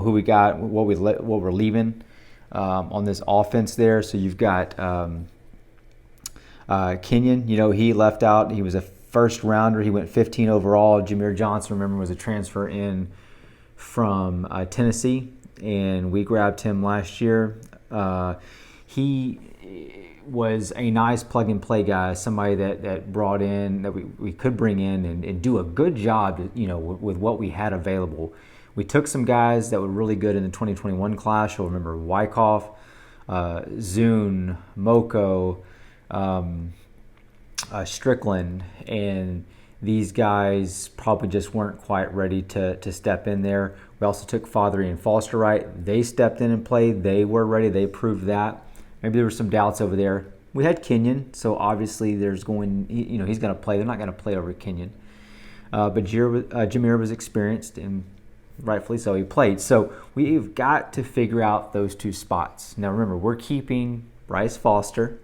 who we got, what we're leaving on this offense there. So you've got Kenyon. He left out. He was a first rounder. He went 15 overall. Jameer Johnson, remember, was a transfer in from Tennessee, and we grabbed him last year. He was a nice plug-and-play guy, somebody that brought in, that we could bring in and do a good job, with what we had available. We took some guys that were really good in the 2021 class. You'll remember Wyckoff, Zune, Moko, Strickland, and these guys probably just weren't quite ready to step in there. We also took Fothery and Foster Wright. They stepped in and played. They were ready. They proved that. Maybe there were some doubts over there. We had Kenyon, so obviously he's going to play. They're not going to play over Kenyon. But Jameer was experienced, and rightfully so, he played. So we've got to figure out those two spots. Now remember, we're keeping Bryce Foster.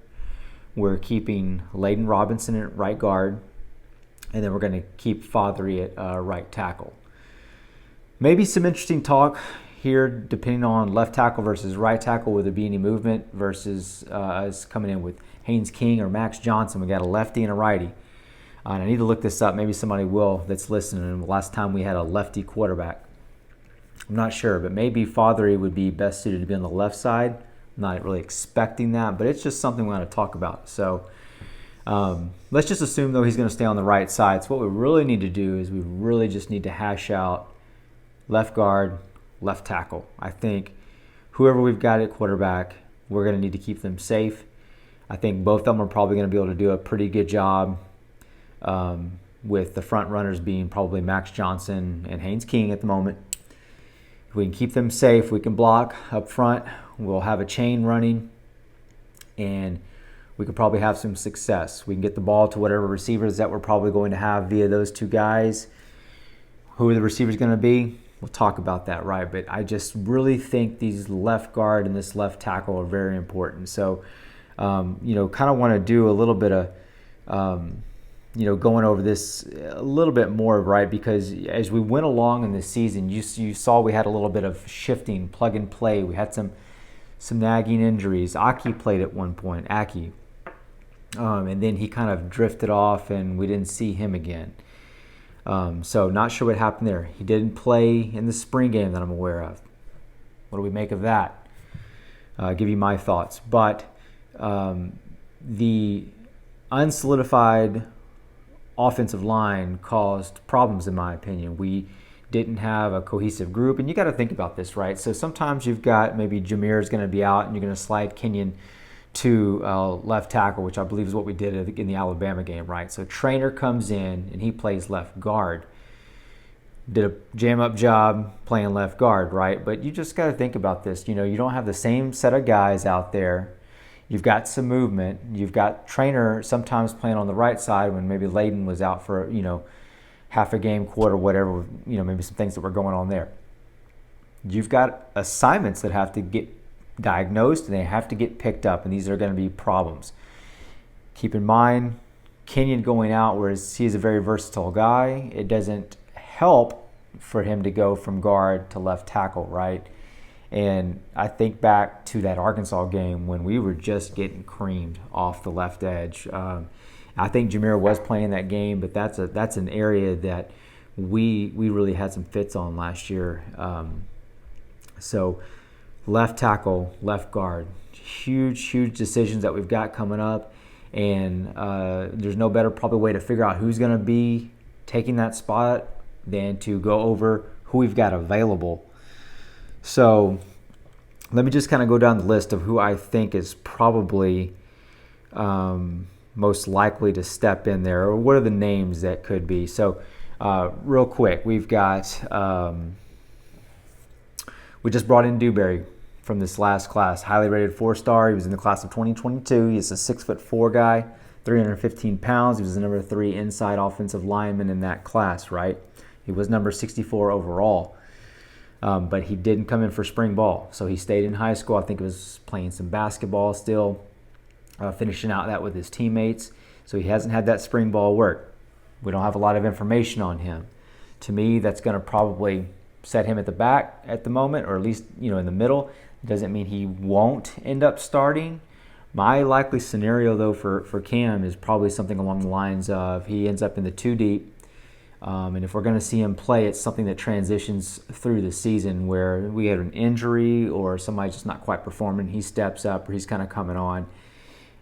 We're keeping Layden Robinson at right guard. And then we're going to keep Fothery at right tackle. Maybe some interesting talk here, depending on left tackle versus right tackle. Will there be any movement versus us coming in with Haynes King or Max Johnson? We got a lefty and a righty. And I need to look this up. Maybe somebody will that's listening. The last time we had a lefty quarterback, I'm not sure, but maybe Fothery would be best suited to be on the left side. I'm not really expecting that, but it's just something we're going to talk about. So let's just assume, though, he's going to stay on the right side. So what we really need to do is we really just need to hash out left guard, left tackle. I think whoever we've got at quarterback, we're going to need to keep them safe. I think both of them are probably going to be able to do a pretty good job with the front runners being probably Max Johnson and Haynes King at the moment. If we can keep them safe, we can block up front. We'll have a chain running, and we could probably have some success. We can get the ball to whatever receivers that we're probably going to have via those two guys. Who are the receivers going to be? We'll talk about that, right? But I just really think these left guard and this left tackle are very important. So, kind of want to do a little bit of, going over this a little bit more, right? Because as we went along in the season, you saw we had a little bit of shifting, plug and play. We had some nagging injuries. Aki played at one point, and then he kind of drifted off, and we didn't see him again. So not sure what happened there. He didn't play in the spring game that I'm aware of. What do we make of that? I'll give you my thoughts. But the unsolidified offensive line caused problems, in my opinion. We didn't have a cohesive group, and you got to think about this, right? So sometimes you've got maybe Jameer is going to be out, and you're going to slide Kenyon to left tackle, which I believe is what we did in the Alabama game, right? So Trainer comes in and he plays left guard. Did a jam-up job playing left guard, right? But you just got to think about this. You don't have the same set of guys out there. You've got some movement. You've got Trainer sometimes playing on the right side when maybe Layden was out for, half a game, quarter, whatever, maybe some things that were going on there. You've got assignments that have to get diagnosed and they have to get picked up, and these are going to be problems. Keep in mind, Kenyon going out, whereas he's a very versatile guy, it doesn't help for him to go from guard to left tackle, right? And I think back to that Arkansas game when we were just getting creamed off the left edge. I think Jameer was playing that game, but that's an area that we really had some fits on last year. So left tackle, left guard, huge decisions that we've got coming up, and there's no better probably way to figure out who's going to be taking that spot than to go over who we've got available. So let me just kind of go down the list of who I think is probably most likely to step in there, or what are the names that could be. So real quick, we've got we just brought in Dewberry from this last class, highly rated 4-star. He was in the class of 2022. He's a 6'4" guy, 315 pounds. He was the number 3 inside offensive lineman in that class, right? He was number 64 overall. But he didn't come in for spring ball. So he stayed in high school. I think he was playing some basketball still, finishing out that with his teammates. So he hasn't had that spring ball work. We don't have a lot of information on him. To me, that's going to probably set him at the back at the moment, or at least in the middle. It doesn't mean he won't end up starting. My likely scenario, though, for Cam is probably something along the lines of he ends up in the 2 deep. And if we're going to see him play, it's something that transitions through the season where we had an injury or somebody's just not quite performing. He steps up, or he's kind of coming on,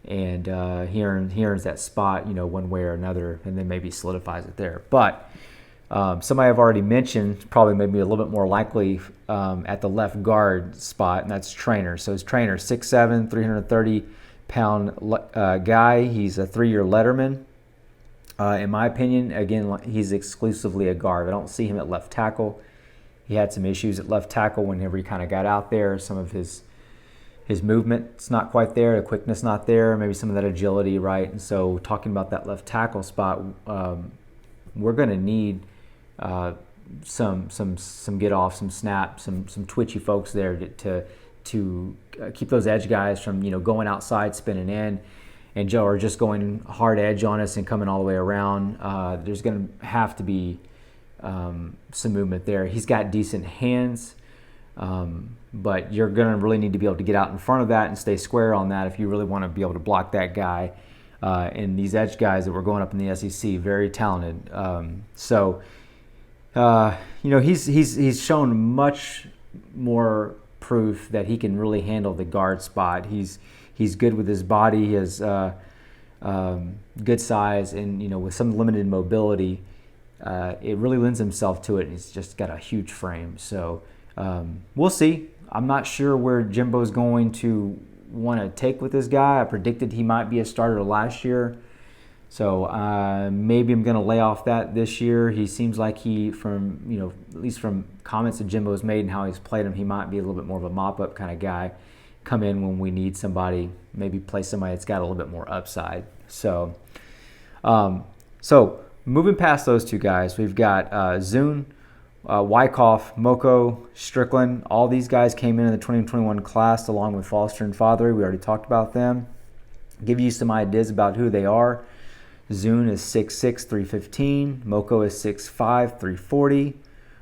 and he earns that spot, one way or another, and then maybe solidifies it there. But somebody I've already mentioned, probably maybe a little bit more likely at the left guard spot, and that's Trainer. So his Trainer, 6'7", 330-pound guy. He's a 3-year letterman. In my opinion, again, he's exclusively a guard. I don't see him at left tackle. He had some issues at left tackle whenever he kind of got out there. Some of his movement's not quite there, the quickness not there, maybe some of that agility, right? And so talking about that left tackle spot, we're going to need some get off, some snap, some twitchy folks there to keep those edge guys from going outside, spinning in, and Joe are just going hard edge on us and coming all the way around. There's going to have to be some movement there. He's got decent hands, but you're going to really need to be able to get out in front of that and stay square on that if you really want to be able to block that guy. And these edge guys that were going up in the SEC, very talented. He's shown much more proof that he can really handle the guard spot. He's good with his body. He has good size, and with some limited mobility, it really lends himself to it. He's just got a huge frame. So we'll see. I'm not sure where Jimbo's going to want to take with this guy. I predicted he might be a starter last year. So maybe I'm going to lay off that this year. He seems like at least from comments that Jimbo's made and how he's played him, he might be a little bit more of a mop-up kind of guy. Come in when we need somebody, maybe play somebody that's got a little bit more upside. So moving past those two guys, we've got Zune, Wyckoff, Moko, Strickland. All these guys came in the 2021 class along with Foster and Fothery. We already talked about them. Give you some ideas about who they are. Zune is 6'6", 315. Moko is 6'5", 340.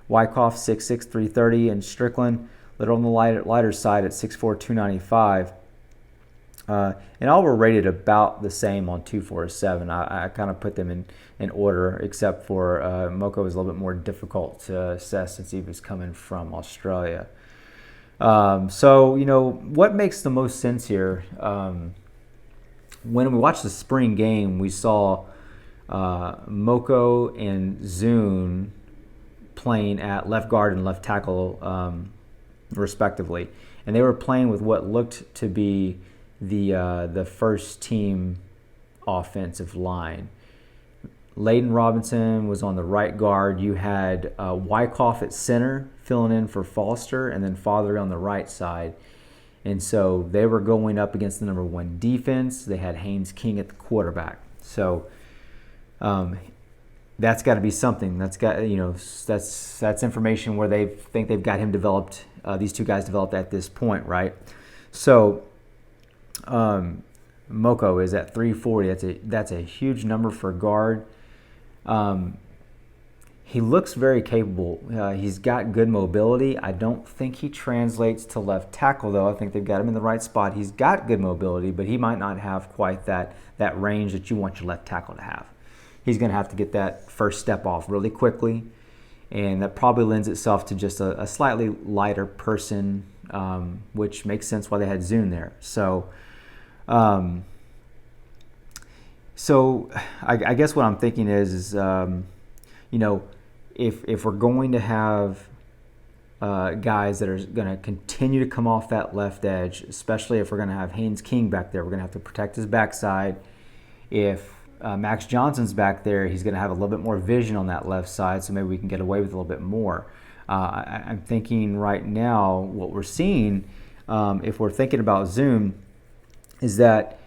Wyckoff 6'6", 330. And Strickland, a little on the lighter side at 6'4", 295. And all were rated about the same on 247. I kind of put them in order, except for Moko was a little bit more difficult to assess since he was coming from Australia. What makes the most sense here? When we watched the spring game, we saw Moko and Zune playing at left guard and left tackle, respectively, and they were playing with what looked to be the first team offensive line. Layden Robinson was on the right guard. You had Wyckoff at center, filling in for Foster, and then Fothery on the right side. And so they were going up against the number 1 defense. They had Haynes King at the quarterback. So that's got to be something. That's got that's information where they think they've got him developed. These two guys developed at this point, right? So Moko is at 340. That's a huge number for a guard. He looks very capable. He's got good mobility. I don't think he translates to left tackle, though. I think they've got him in the right spot. He's got good mobility, but he might not have quite that range that you want your left tackle to have. He's going to have to get that first step off really quickly, and that probably lends itself to just a slightly lighter person, which makes sense why they had Zune there. So I guess what I'm thinking is if we're going to have guys that are going to continue to come off that left edge, especially if we're going to have Haynes King back there, we're going to have to protect his backside. If Max Johnson's back there, he's going to have a little bit more vision on that left side, so maybe we can get away with a little bit more. I'm thinking right now what we're seeing, if we're thinking about Zoom, is that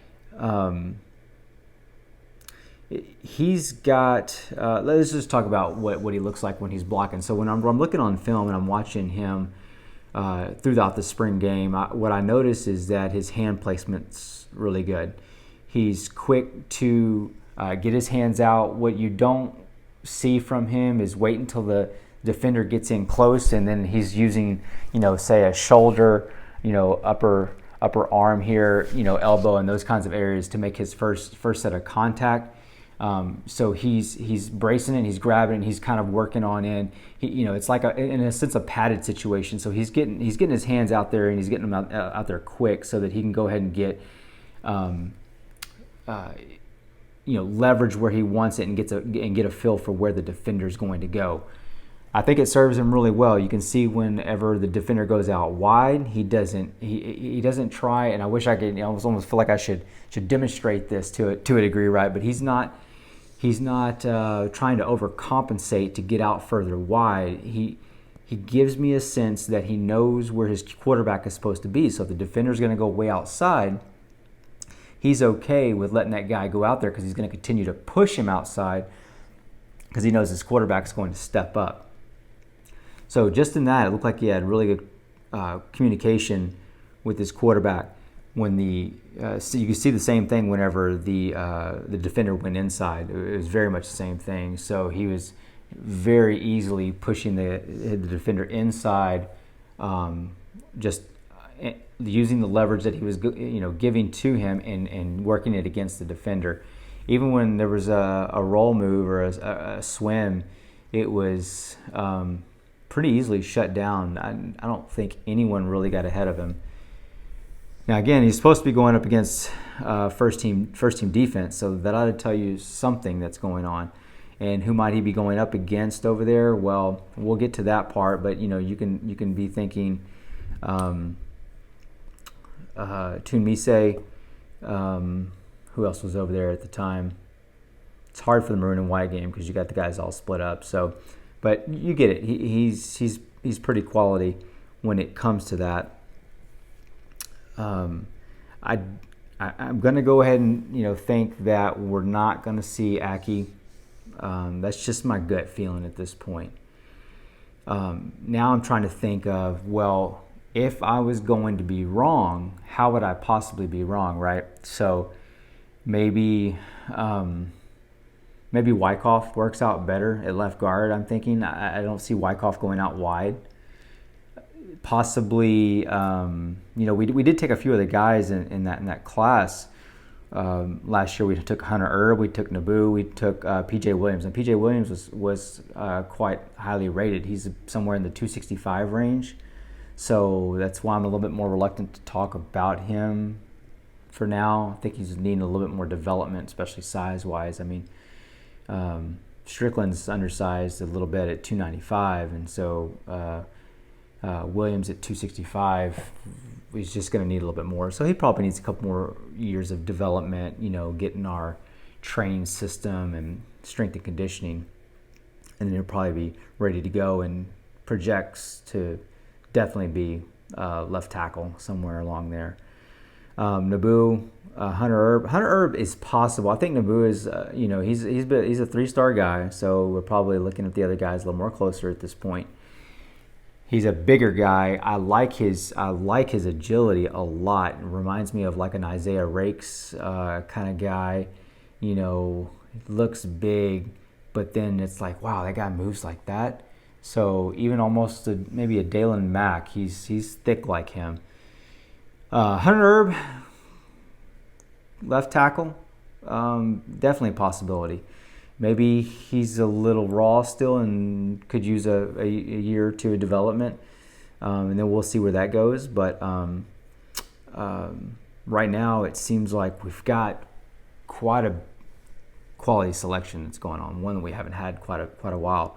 he's got, let's just talk about what he looks like when he's blocking. So when I'm looking on film and I'm watching him throughout the spring game, what I notice is that his hand placement's really good. He's quick to get his hands out. What you don't see from him is wait until defender gets in close, and then he's using, say a shoulder, upper arm here, elbow and those kinds of areas to make his first set of contact. So he's bracing it, he's grabbing it, he's kind of working on in. It's like in a sense a padded situation. So he's getting his hands out there, and he's getting them out there quick so that he can go ahead and get leverage where he wants it and get a feel for where the defender is going to go. I think it serves him really well. You can see whenever the defender goes out wide, he doesn't try. And I wish I could. I almost feel like I should demonstrate this to a degree, right? But he's not trying to overcompensate to get out further wide. He gives me a sense that he knows where his quarterback is supposed to be. So if the defender's going to go way outside, he's okay with letting that guy go out there because he's going to continue to push him outside because he knows his quarterback is going to step up. So just in that, it looked like he had really good communication with his quarterback. When you can see the same thing whenever the defender went inside. It was very much the same thing. So he was very easily pushing the defender inside, just using the leverage that he was giving to him and working it against the defender. Even when there was a roll move or a swim, it was pretty easily shut down. I don't think anyone really got ahead of him. Now again, he's supposed to be going up against first team defense, so that ought to tell you something that's going on. And who might he be going up against over there? Well, we'll get to that part, but you can be thinking Tunmise. Who else was over there at the time? It's hard for the maroon and white game because you got the guys all split up. So, but you get it. He's pretty quality when it comes to that. I'm going to go ahead and think that we're not going to see Aggie. That's just my gut feeling at this point. Now I'm trying to think of, well, if I was going to be wrong, how would I possibly be wrong, right? So maybe Wyckoff works out better at left guard. I'm thinking I don't see Wyckoff going out wide. Possibly, we did take a few of the guys in that class. Last year we took Hunter Erb, we took Naboo, we took PJ Williams, and PJ Williams was quite highly rated. He's somewhere in the 265 range, so that's why I'm a little bit more reluctant to talk about him for now. I think he's needing a little bit more development, especially size-wise. I mean, Strickland's undersized a little bit at 295, and so Williams at 265, he's just going to need a little bit more. So he probably needs a couple more years of development, getting our training system and strength and conditioning, and then he'll probably be ready to go and projects to definitely be left tackle somewhere along there. Naboo, Hunter Erb is possible. I think Naboo is, he's a 3-star guy, so we're probably looking at the other guys a little more closer at this point. He's a bigger guy. I like his agility a lot. It reminds me of like an Isaiah Rakes kind of guy. Looks big, but then it's like, wow, that guy moves like that. So even almost maybe a Dalen Mack, he's thick like him. Hunter Erb, left tackle, definitely a possibility. Maybe he's a little raw still and could use a year or two of development, and then we'll see where that goes. But right now it seems like we've got quite a quality selection that's going on, one that we haven't had quite a while,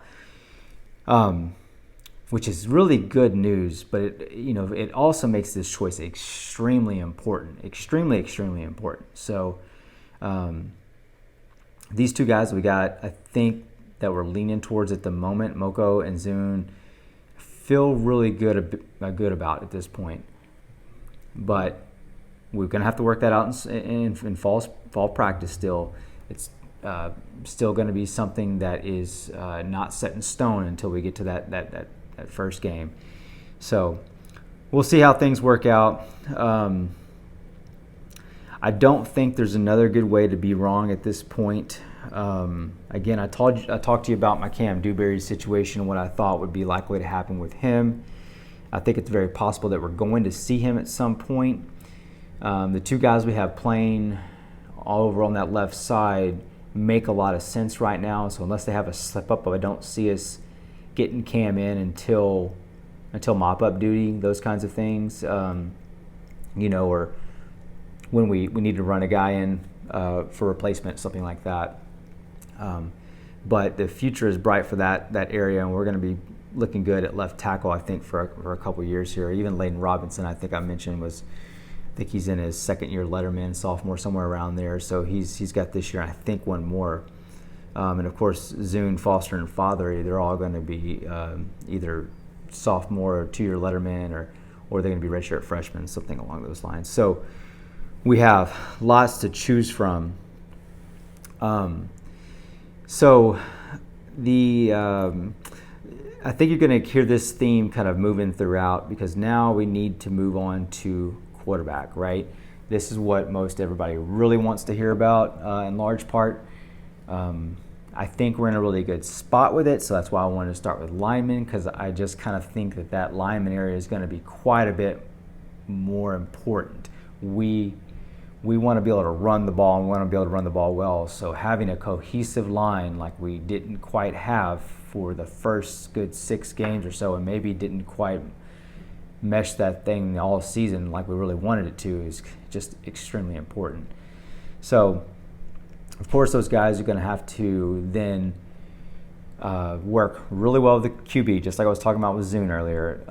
which is really good news. But it also makes this choice extremely important, extremely important. So. These two guys we got, I think, that we're leaning towards at the moment, Moko and Zune, feel really good about at this point. But we're going to have to work that out in fall practice still. It's still going to be something that is not set in stone until we get to that first game. So we'll see how things work out. I don't think there's another good way to be wrong at this point. Again, I talked to you about my Cam Dewberry situation, what I thought would be likely to happen with him. I think it's very possible that we're going to see him at some point. The two guys we have playing all over on that left side make a lot of sense right now. So unless they have a slip up, I don't see us getting Cam in until mop up duty, those kinds of things. Or when we need to run a guy in for replacement, something like that. But the future is bright for that area, and we're going to be looking good at left tackle, I think, for a couple of years here. Even Layden Robinson, I think I mentioned, I think he's in his second year letterman, sophomore, somewhere around there. So he's got this year, I think, one more. And of course, Zune, Foster, and Fothery, they're all going to be either sophomore or 2-year letterman, or they're going to be redshirt freshmen, something along those lines. So we have lots to choose from. I think you're going to hear this theme kind of moving throughout, because now we need to move on to quarterback, right? This is what most everybody really wants to hear about in large part. I think we're in a really good spot with it, so that's why I wanted to start with linemen, because I just kind of think that lineman area is going to be quite a bit more important. We want to be able to run the ball, and we want to be able to run the ball well, so having a cohesive line like we didn't quite have for the first good 6 games or so, and maybe didn't quite mesh that thing all season like we really wanted it to, is just extremely important. So of course those guys are going to have to then work really well with the QB, just like I was talking about with Zune earlier.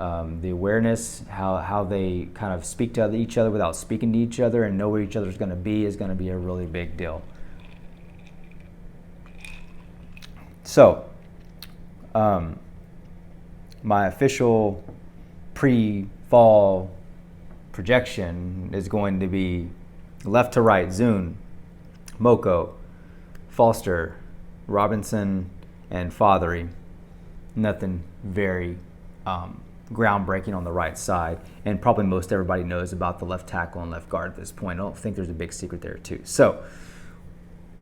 The awareness, how they kind of speak to each other without speaking to each other, and know where each other's going to be, is going to be a really big deal. So my official pre-fall projection is going to be left to right: Zune, Moko, Foster, Robinson, and Fothery. Nothing very groundbreaking on the right side, and probably most everybody knows about the left tackle and left guard at this point. I don't think there's a big secret there too. So